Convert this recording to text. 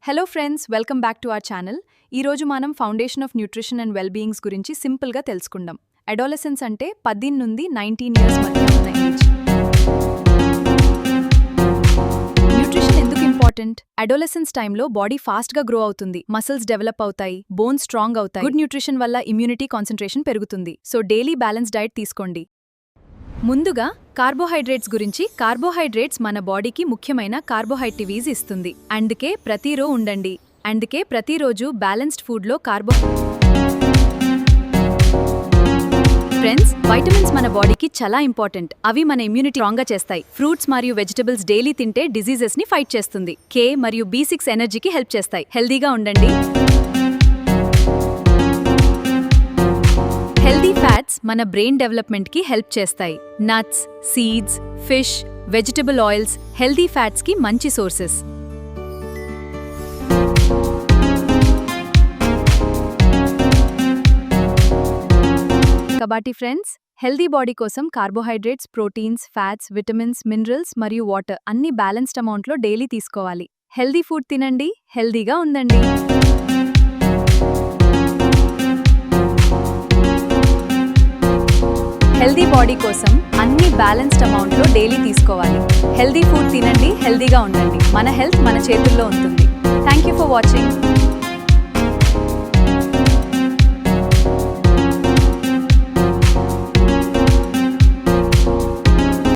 Hello friends, welcome back to our channel. ఈరోజు మనం foundation of nutrition and వెల్బీయింగ్స్ గురించి సింపుల్గా తెలుసుకుందాం. అడాలసెన్స్ అంటే 10 నుండి 19 ఇయర్స్ మధ్య ఉన్న ఏజ్. న్యూట్రిషన్ ఎందుకు ఇంపార్టెంట్? అడాలసెన్స్ టైంలో బాడీ ఫాస్ట్గా గ్రో అవుతుంది, మసిల్స్ డెవలప్ అవుతాయి, బోన్స్ స్ట్రాంగ్ అవుతాయి. గుడ్ న్యూట్రిషన్ వల్ల ఇమ్యూనిటీ కాన్సంట్రేషన్ పెరుగుతుంది. సో డైలీ బ్యాలెన్స్ డైట్ తీసుకోండి. ముందుగా కార్బోహైడ్రేట్స్ గురించి. కార్బోహైడ్రేట్స్ మన బాడీకి ముఖ్యమైన కార్బోహైడ్రేట్స్ ఇస్తుంది. అందుకే ప్రతిరోజు బ్యాలెన్స్డ్ ఫుడ్లో ఫ్రెండ్స్, వైటమిన్స్ మన బాడీకి చాలా ఇంపార్టెంట్. అవి మన ఇమ్యూనిటీ స్ట్రాంగ్గా చేస్తాయి. ఫ్రూట్స్ మరియు వెజిటబుల్స్ డైలీ తింటే డిజీజెస్ ని ఫైట్ చేస్తుంది. K మరియు B6 ఎనర్జీకి హెల్ప్ చేస్తాయి. హెల్దీగా ఉండండి. హెల్దీ ఫ్యాట్స్ మన బ్రెయిన్ డెవలప్మెంట్కి హెల్ప్ చేస్తాయి. Nuts, seeds, fish, vegetable oils healthy ఫ్యాట్స్కి మంచి సోర్సెస్. కాబట్టి ఫ్రెండ్స్, హెల్దీ బాడీ కోసం carbohydrates, proteins, fats, vitamins, minerals మరియు వాటర్ అన్ని బ్యాలెన్స్డ్ అమౌంట్లో డైలీ తీసుకోవాలి. హెల్దీ ఫుడ్ తినండి, హెల్దీగా ఉండండి. హెల్దీ బాడీ కోసం అన్ని బ్యాలెన్స్డ్ అమౌంట్లో డైలీ తీసుకోవాలి. హెల్దీ ఫుడ్ తినండి, హెల్దీగా ఉండండి. మన హెల్త్ మన చేతుల్లో ఉంటుంది. Thank you for watching.